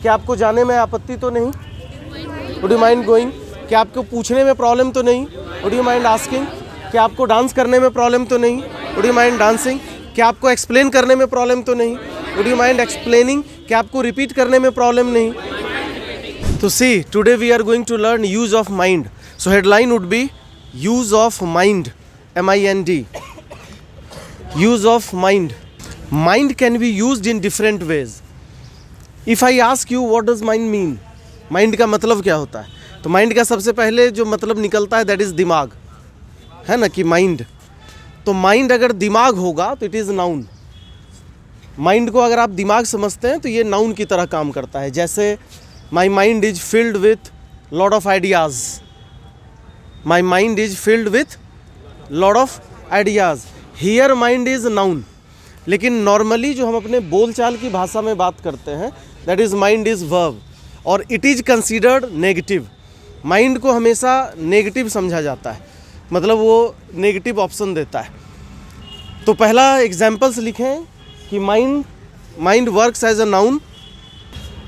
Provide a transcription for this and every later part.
क्या आपको जाने में आपत्ति तो नहीं? Would you mind going? क्या आपको पूछने में प्रॉब्लम तो नहीं? Would you mind asking? क्या आपको डांस करने में प्रॉब्लम तो नहीं? Would you mind dancing? क्या आपको एक्सप्लेन करने में प्रॉब्लम तो नहीं? Would you mind explaining? क्या आपको रिपीट करने में प्रॉब्लम नहीं? तो see, today we are going to learn use of mind. So headline would be use of mind, MIND. Use of mind. Mind can be used in different ways. If I ask you what does mind mean, mind का मतलब क्या होता है, तो mind का सबसे पहले जो मतलब निकलता है that is दिमाग, है ना, कि mind. तो mind अगर दिमाग होगा तो it is noun. mind को अगर आप दिमाग समझते हैं तो ये noun की तरह काम करता है. जैसे my mind is filled with lot of ideas. My mind is filled with lot of ideas. Here mind is noun. लेकिन नॉर्मली जो हम अपने बोलचाल की भाषा में बात करते हैं that is mind is verb, और it is considered negative. Mind को हमेशा नेगेटिव समझा जाता है, मतलब वो नेगेटिव ऑप्शन देता है. तो पहला एग्जाम्पल्स लिखें कि mind works as a noun.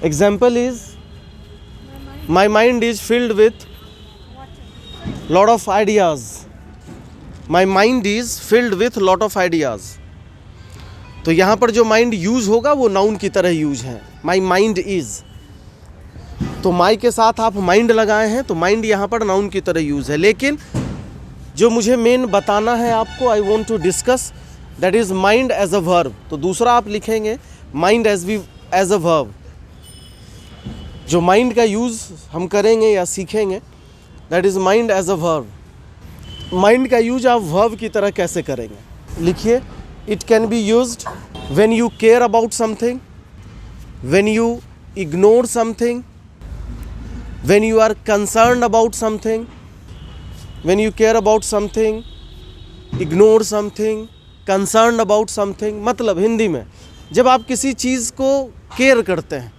Example is my mind is filled with lot of ideas. My mind is filled with lot of ideas. तो यहाँ पर जो माइंड यूज होगा वो नाउन की तरह यूज है. माई माइंड इज, तो माई के साथ आप माइंड लगाए हैं तो माइंड यहाँ पर नाउन की तरह यूज है. लेकिन जो मुझे मेन बताना है आपको, I want to discuss that is mind as a verb. तो दूसरा आप लिखेंगे माइंड एज अ वर्ब. जो माइंड का यूज हम करेंगे या सीखेंगे that is mind as a verb. Mind का यूज आप वर्ब की तरह कैसे करेंगे? लिखिए, it can be used when you care about something, when you ignore something, when you are concerned about something, when you care about something, ignore something, concerned about something. मतलब हिंदी में जब आप किसी चीज़ को केयर करते हैं,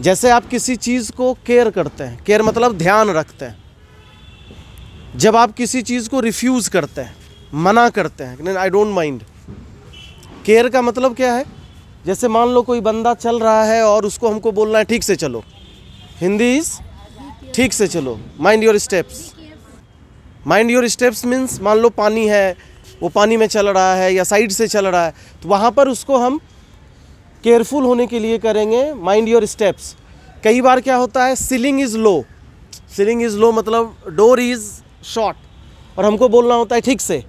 जैसे आप किसी चीज़ को केयर करते हैं, केयर मतलब ध्यान रखते हैं. जब आप किसी चीज़ को रिफ्यूज़ करते हैं, मना करते हैं, आई डोंट माइंड. केयर का मतलब क्या है? जैसे मान लो कोई बंदा चल रहा है और उसको हमको बोलना है ठीक से चलो. हिंदी इज ठीक से चलो, mind your steps. Mind your steps means मान लो पानी है, वो पानी में चल रहा है या साइड से चल रहा है, तो वहाँ पर उसको हम केयरफुल होने के लिए करेंगे माइंड योर स्टेप्स. कई बार क्या होता है, ceiling is low. Ceiling is low मतलब डोर इज़ शॉर्ट और हमको बोलना होता है ठीक से,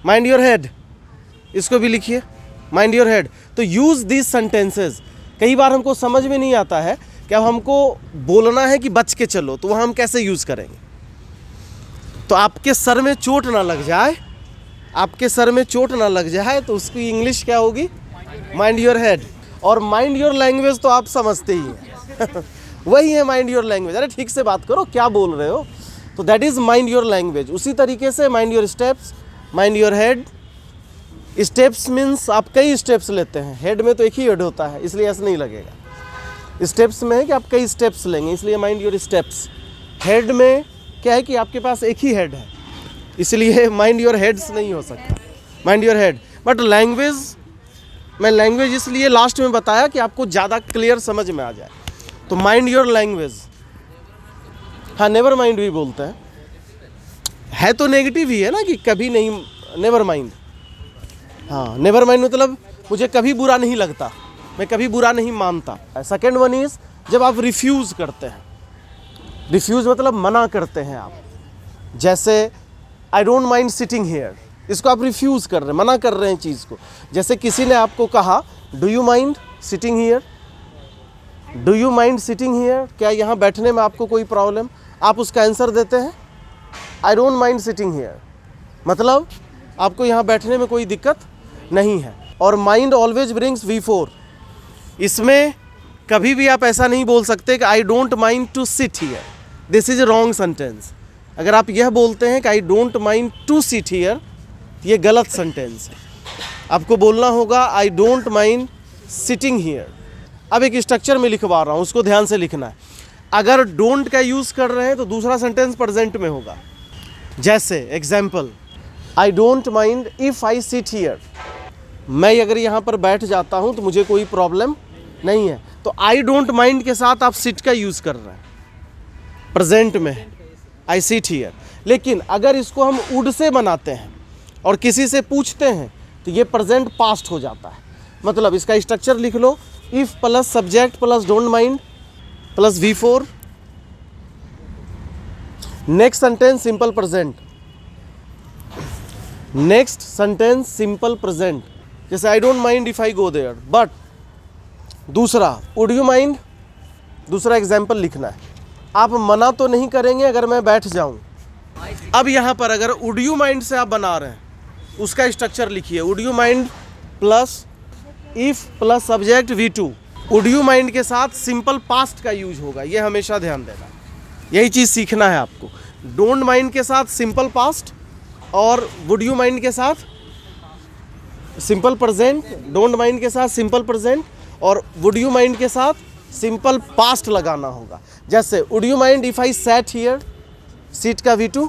माइंड योर हेड. इसको भी लिखिए, माइंड योर हेड. तो यूज़ दीज सेंटेंसेस. कई बार हमको समझ में नहीं आता है कि अब हमको बोलना है कि बच के चलो, तो वहाँ हम कैसे यूज़ करेंगे. तो आपके सर में चोट ना लग जाए, आपके सर में चोट ना लग जाए, तो उसकी इंग्लिश क्या होगी? Mind your head. और माइंड योर लैंग्वेज तो आप समझते ही हैं वही है माइंड योर लैंग्वेज. अरे ठीक से बात करो, क्या बोल रहे हो. तो that is mind your language. उसी तरीके से mind your steps, mind your head. Steps means आप कई स्टेप्स लेते हैं, हेड में तो एक ही हेड होता है इसलिए ऐसा नहीं लगेगा. स्टेप्स में है कि आप कई स्टेप्स लेंगे, इसलिए माइंड योर स्टेप्स. हेड में क्या है कि आपके पास एक ही हेड है, इसलिए माइंड योर हेड्स नहीं हो सकता, mind your head. But language, मैं लैंग्वेज इसलिए लास्ट में बताया कि आपको ज़्यादा क्लियर समझ में आ जाए. तो माइंड योर लैंग्वेज. हाँ, नेवर माइंड भी बोलते हैं, है तो नेगेटिव ही है ना, कि कभी नहीं, नेवर माइंड. हाँ, नेवर माइंड मतलब मुझे कभी बुरा नहीं लगता, मैं कभी बुरा नहीं मानता. सेकेंड वन इज़ जब आप रिफ्यूज़ करते हैं. रिफ्यूज़ मतलब मना करते हैं आप. जैसे I don't mind sitting here, इसको आप रिफ्यूज़ कर रहे हैं, मना कर रहे हैं चीज़ को. जैसे किसी ने आपको कहा do you mind sitting here, do you mind sitting here, क्या यहाँ बैठने में आपको कोई प्रॉब्लम? आप उसका आंसर देते हैं आई डोंट माइंड सिटिंग हियर, मतलब आपको यहाँ बैठने में कोई दिक्कत नहीं है. और माइंड ऑलवेज ब्रिंग्स V4. इसमें कभी भी आप ऐसा नहीं बोल सकते कि I don't mind to sit here, this is wrong sentence. अगर आप यह बोलते हैं कि I don't mind to sit here, ये गलत सेंटेंस है. आपको बोलना होगा I don't mind sitting here. अब एक स्ट्रक्चर में लिखवा रहा हूँ, उसको ध्यान से लिखना है. अगर डोंट का यूज़ कर रहे हैं तो दूसरा सेंटेंस प्रेजेंट में होगा. जैसे example, I don't mind if I sit here, मैं अगर यहाँ पर बैठ जाता हूँ तो मुझे कोई प्रॉब्लम नहीं है। तो आई डोंट माइंड के साथ आप सिट का यूज़ कर रहे हैं, प्रेजेंट में है, आई सिट हियर। लेकिन अगर इसको हम वुड से बनाते हैं और किसी से पूछते हैं तो ये प्रेजेंट पास्ट हो जाता है। मतलब इसका स्ट्रक्चर लिख लो, if plus subject plus don't mind plus V4, next sentence simple present, next sentence simple present. जैसे I don't mind if I go there, but दूसरा वुड यू माइंड, दूसरा एग्जाम्पल लिखना है। आप मना तो नहीं करेंगे अगर मैं बैठ जाऊं। अब यहां पर अगर वुड यू माइंड से आप बना रहे हैं, उसका स्ट्रक्चर लिखिए, would you mind plus if plus subject V2। Would you mind के साथ सिंपल पास्ट का यूज होगा, ये हमेशा ध्यान देना, यही चीज़ सीखना है आपको। डोंट माइंड के साथ सिंपल पास्ट और वुड यू माइंड के साथ सिंपल प्रेजेंट, डोंट माइंड के साथ सिंपल प्रेजेंट और वुड यू माइंड के साथ सिंपल पास्ट लगाना होगा। जैसे would you mind if I sat here, seat का V2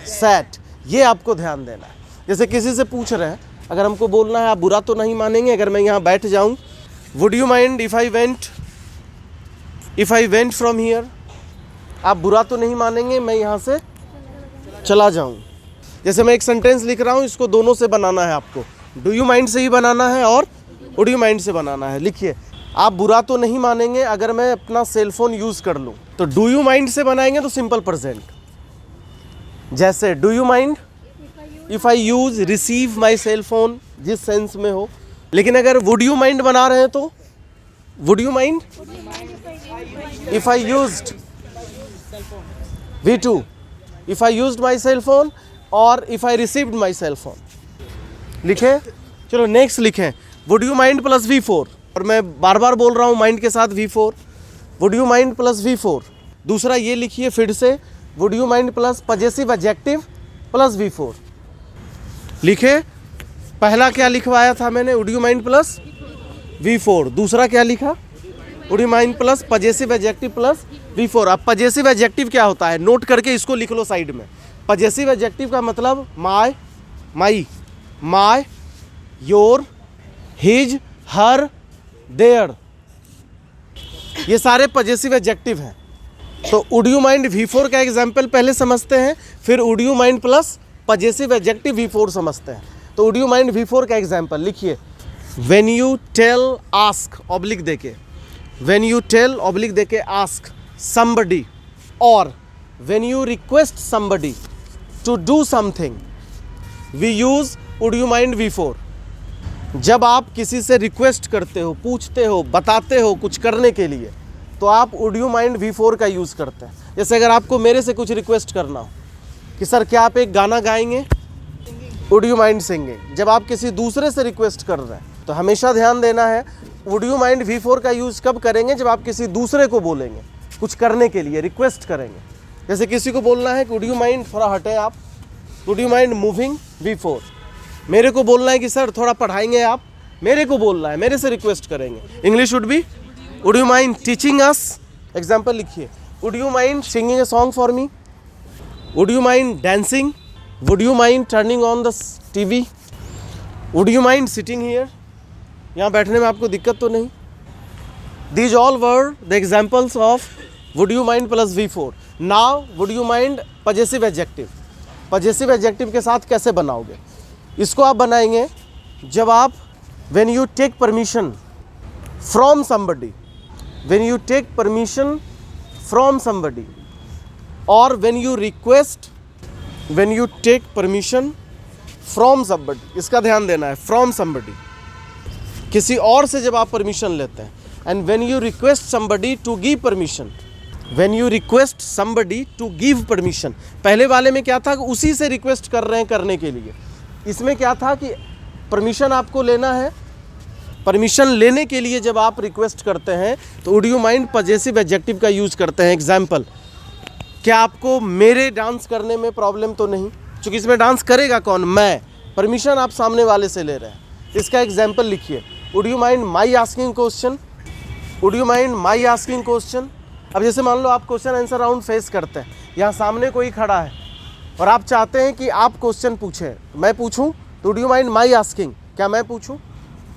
सैट, ये आपको ध्यान देना है। जैसे किसी से पूछ रहे हैं, अगर हमको बोलना है आप बुरा तो नहीं मानेंगे अगर मैं यहाँ बैठ जाऊँ, would you mind if I went from here, आप बुरा तो नहीं मानेंगे मैं यहाँ से चला जाऊँ। जैसे मैं एक सेंटेंस लिख रहा हूँ, इसको दोनों से बनाना है आपको, डू यू माइंड से ही बनाना है और वुड यू माइंड से बनाना है। लिखिए, आप बुरा तो नहीं मानेंगे अगर मैं अपना सेलफोन यूज़ कर लूँ, तो डू यू माइंड से बनाएंगे तो सिंपल प्रेजेंट। जैसे do you mind if I use receive my cellphone, जिस सेंस में हो। लेकिन अगर वुड यू माइंड बना रहे हैं तो would you mind if I used V2, if I used my cellphone और if I received my cellphone. लिखें, चलो नेक्स्ट लिखें, would you mind plus V4, और मैं बार बार बोल रहा हूँ माइंड के साथ V4, would you mind plus V4। दूसरा ये लिखिए फिर से, would you mind plus possessive adjective plus V4। लिखे, पहला क्या लिखवाया था मैंने, would you mind plus V4। दूसरा क्या लिखा, would you mind plus possessive adjective plus V4। अब पजेसिव एडजेक्टिव क्या होता है, नोट करके इसको लिख लो साइड में। पजेसिव एडजेक्टिव का मतलब माई, योर, हिज, हर, देयर, ये सारे पजेसिव एडजेक्टिव हैं। तो वुड यू माइंड V4 का एग्जाम्पल पहले समझते हैं, फिर would you mind plus possessive adjective V4 समझते हैं। तो वुड यू माइंड V4 का एग्जाम्पल लिखिए, when you tell ask oblique देके, व्हेन यू टेल ऑब्लिक देके आस्क somebody, और when you request somebody to do something, we use would you mind V4। जब आप किसी से रिक्वेस्ट करते हो, पूछते हो, बताते हो कुछ करने के लिए, तो आप would you mind V4 का यूज़ करते हैं। जैसे अगर आपको मेरे से कुछ रिक्वेस्ट करना हो कि सर क्या आप एक गाना गाएंगे, would you mind singing। जब आप किसी दूसरे से रिक्वेस्ट कर रहे हैं तो हमेशा ध्यान देना है, would you mind V4 का यूज़ कब करेंगे, जब आप किसी दूसरे को बोलेंगे कुछ करने के लिए, रिक्वेस्ट करेंगे। जैसे किसी को बोलना है वुड यू माइंड, थोड़ा हटे आप, would you mind moving V4। मेरे को बोलना है कि सर थोड़ा पढ़ाएंगे आप, मेरे को बोलना है, मेरे से रिक्वेस्ट करेंगे। English would be would you mind teaching us. Example लिखिए, would you mind singing a song for me, would you mind dancing, would you mind turning on the TV, would you mind sitting here, यहाँ बैठने में आपको दिक्कत तो नहीं। These all were the examples of would you mind plus V4। Now would you mind possessive adjective। possessive adjective के साथ कैसे बनाओगे, इसको आप बनाएंगे जब आप when you take permission from somebody, when you take permission from somebody, or when you request, when you take permission from somebody। इसका ध्यान देना है, from somebody, किसी और से जब आप परमिशन लेते हैं। And when you request somebody to give permission, when you request somebody to give permission, पहले वाले में क्या था कि उसी से रिक्वेस्ट कर रहे हैं करने के लिए, इसमें क्या था कि परमिशन आपको लेना है। परमिशन लेने के लिए जब आप रिक्वेस्ट करते हैं तो would you mind possessive adjective का यूज़ करते हैं। एग्जाम्पल, क्या आपको मेरे डांस करने में प्रॉब्लम तो नहीं, क्योंकि इसमें डांस करेगा कौन, मैं, परमिशन आप सामने वाले से ले रहे हैं। इसका एग्जाम्पल लिखिए, would you mind my asking question, would you mind my asking question. अब जैसे मान लो आप क्वेश्चन आंसर राउंड फेस करते हैं, यहाँ सामने कोई खड़ा है और आप चाहते हैं कि आप क्वेश्चन पूछें, मैं पूछूं, तो would you mind my asking, क्या मैं पूछूं,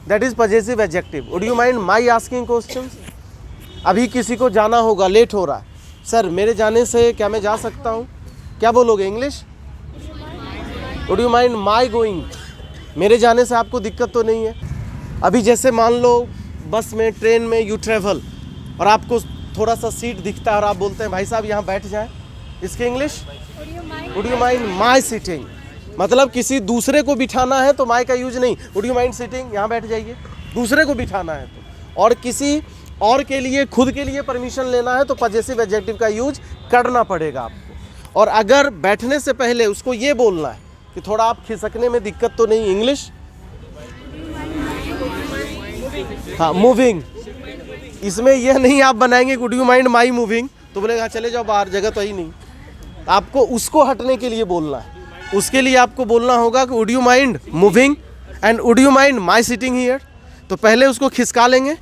that is possessive adjective. Would you mind my asking questions? अभी किसी को जाना होगा, लेट हो रहा है, सर मेरे जाने से क्या मैं जा सकता हूँ? क्या बोलोगे English? Would you mind my going? मेरे जाने से आपको दिक्कत तो नहीं है? अभी जैसे मान लो बस में, ट्रेन में यू ट्रेवल और आपको थोड़ा सा सीट दिखता है और आप बोलते हैं भाई साहब यहाँ बैठ जाएं, इसके English would you mind my sitting. मतलब किसी दूसरे को बिठाना है तो माई का यूज नहीं, वुड यू माइंड सीटिंग, यहाँ बैठ जाइए, दूसरे को बिठाना है तो। और किसी और के लिए, खुद के लिए परमिशन लेना है तो पजेसिव एडजेक्टिव का यूज करना पड़ेगा आपको। और अगर बैठने से पहले उसको ये बोलना है कि थोड़ा आप खिसकने में दिक्कत तो नहीं, इंग्लिश हाँ मूविंग। इसमें यह नहीं आप बनाएंगे would you mind my moving तो बोलेगा चले जाओ बाहर, जगह तो ही नहीं। आपको उसको हटने के लिए बोलना है, उसके लिए आपको बोलना होगा कि would you mind moving and would you mind my sitting here. तो पहले उसको खिसका लेंगे,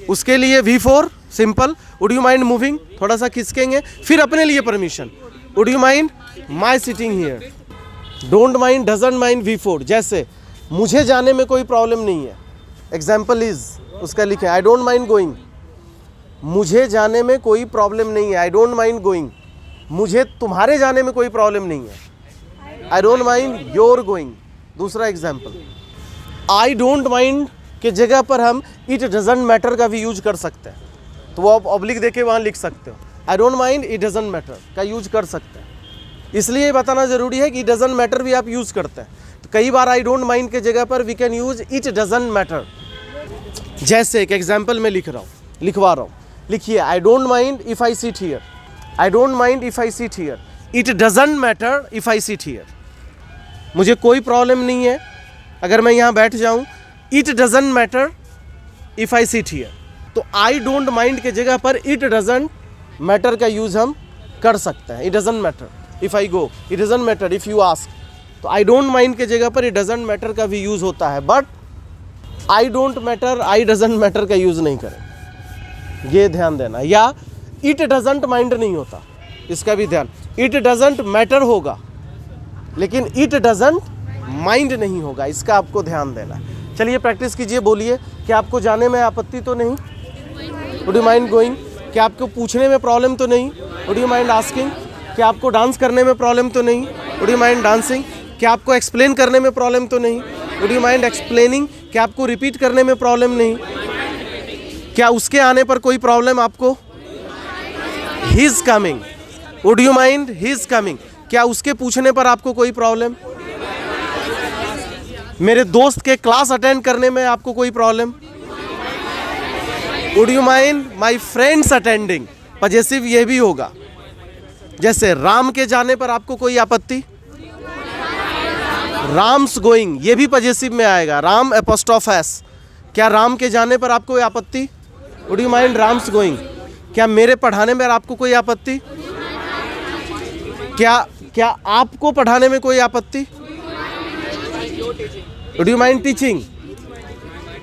उसके लिए V4 simple, would you mind moving, थोड़ा सा खिसकेंगे, फिर अपने लिए permission, would you mind my sitting here. Don't mind, doesn't mind V4। जैसे मुझे जाने में कोई प्रॉब्लम नहीं है, एग्जाम्पल इज उसका लिखे आई डोंट माइंड गोइंग। मुझे जाने में कोई प्रॉब्लम नहीं है, आई डोंट माइंड गोइंग। मुझे तुम्हारे जाने में कोई प्रॉब्लम नहीं है, I don't mind your going. दूसरा एग्जाम्पल, आई डोंट माइंड के जगह पर हम इट डजंट मैटर का भी यूज कर सकते हैं, तो वो आप ऑब्लिक देके वहाँ लिख सकते हो, आई don't mind it doesn't matter का यूज कर सकते हैं। इसलिए बताना ज़रूरी है कि इट डजंट मैटर भी आप यूज़ करते हैं। तो कई बार आई डोंट माइंड के जगह पर we can use it doesn't matter. जैसे एक एग्जाम्पल में लिखवा रहा हूँ, लिखिए I don't mind if I sit here, I don't mind if I sit here, it doesn't matter if I sit here. मुझे कोई प्रॉब्लम नहीं है अगर मैं यहाँ बैठ जाऊँ, it doesn't matter if I sit here. तो आई डोंट माइंड के जगह पर इट डजंट मैटर का यूज़ हम कर सकते हैं। It doesn't matter if I go, it doesn't matter if you ask. तो आई डोंट माइंड के जगह पर इट डजंट मैटर का भी यूज़ होता है, but I don't matter, I doesn't matter का यूज़ नहीं करें, ये ध्यान देना। या इट डजंट माइंड नहीं होता, इसका भी ध्यान। इट डजंट मैटर होगा लेकिन इट डजंट माइंड नहीं होगा, इसका आपको ध्यान देना। चलिए प्रैक्टिस कीजिए, बोलिए कि आपको जाने में आपत्ति तो नहीं, वुड यू माइंड गोइंग? क्या आपको पूछने में प्रॉब्लम तो नहीं, वुड यू माइंड आस्किंग? क्या आपको डांस करने में प्रॉब्लम तो नहीं, वुड यू माइंड डांसिंग? क्या आपको एक्सप्लेन करने में प्रॉब्लम तो नहीं, वुड यू माइंड एक्सप्लेनिंग? क्या आपको रिपीट करने में प्रॉब्लम नहीं? क्या उसके आने पर कोई प्रॉब्लम आपको? He is coming, would you mind he is coming? क्या उसके पूछने पर आपको कोई प्रॉब्लम? मेरे दोस्त के क्लास अटेंड करने में आपको कोई problem? Would you mind my friends attending? Possessive ये भी होगा। जैसे राम के जाने पर आपको कोई आपत्ति, राम्स गोइंग, ये भी पजेसिव में आएगा, राम एपोस्ट्रोफ एस। क्या राम के जाने पर आपको कोई आपत्ति? Would you mind Ram's going? क्या मेरे पढ़ाने में आपको कोई आपत्ति? क्या आपको पढ़ाने में कोई आपत्ति? Would you mind teaching?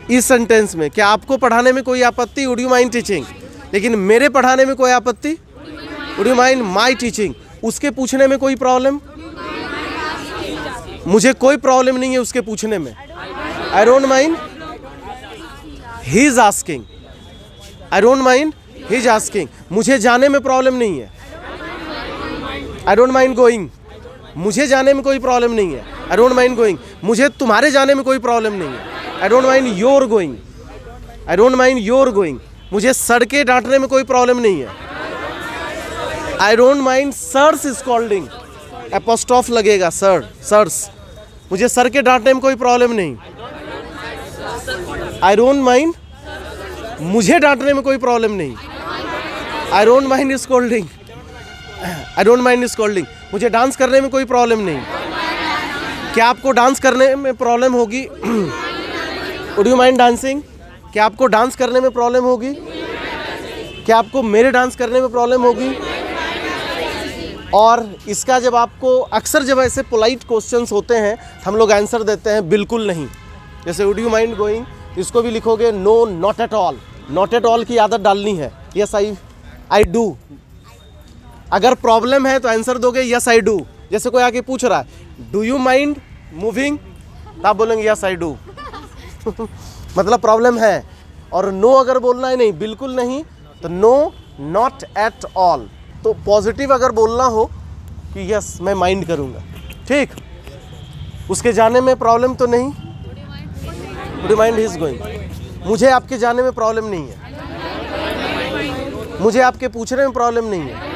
इस सेंटेंस में क्या आपको पढ़ाने में कोई आपत्ति? Would you mind teaching? लेकिन मेरे पढ़ाने में कोई आपत्ति? Would you mind my teaching? उसके पूछने में कोई प्रॉब्लम? मुझे कोई प्रॉब्लम नहीं है उसके पूछने में, आई don't mind he is asking, I don't mind he is asking. मुझे जाने में प्रॉब्लम नहीं है, आई डोंट माइंड गोइंग। मुझे जाने में कोई प्रॉब्लम नहीं है, आई डोंट माइंड गोइंग। मुझे तुम्हारे जाने में कोई प्रॉब्लम नहीं है, I don't mind your going, I don't mind your going. मुझे सर के डांटने में कोई प्रॉब्लम नहीं है, I don't mind sir's scolding, apostrophe लगेगा सर, सर्स। मुझे सर के डांटने में कोई प्रॉब्लम नहीं, आई डोंट माइंड मुझे डांटने में कोई प्रॉब्लम नहीं, आई don't mind scolding, I don't mind scolding. मुझे डांस करने में कोई प्रॉब्लम नहीं। क्या आपको डांस करने में प्रॉब्लम होगी? Would you mind dancing? क्या आपको डांस करने में प्रॉब्लम होगी? क्या आपको मेरे डांस करने में प्रॉब्लम होगी? और इसका जब आपको अक्सर जब ऐसे पोलाइट क्वेश्चंस होते हैं हम लोग आंसर देते हैं बिल्कुल नहीं। जैसे वुड यू माइंड गोइंग, इसको भी लिखोगे no, not at all. Not at all की आदत डालनी है, यस आई डू। अगर प्रॉब्लम है तो आंसर दोगे यस आई डू। जैसे कोई आके पूछ रहा है डू यू माइंड मूविंग, आप बोलेंगे यस आई डू। मतलब प्रॉब्लम है। और नो अगर बोलना है नहीं, बिल्कुल नहीं, तो नो, नॉट एट ऑल। तो पॉजिटिव अगर बोलना हो कि यस मैं माइंड करूँगा, ठीक, उसके जाने में प्रॉब्लम तो नहीं, would you mind he is going. मुझे आपके जाने में प्रॉब्लम नहीं है, मुझे आपके पूछने में प्रॉब्लम नहीं है,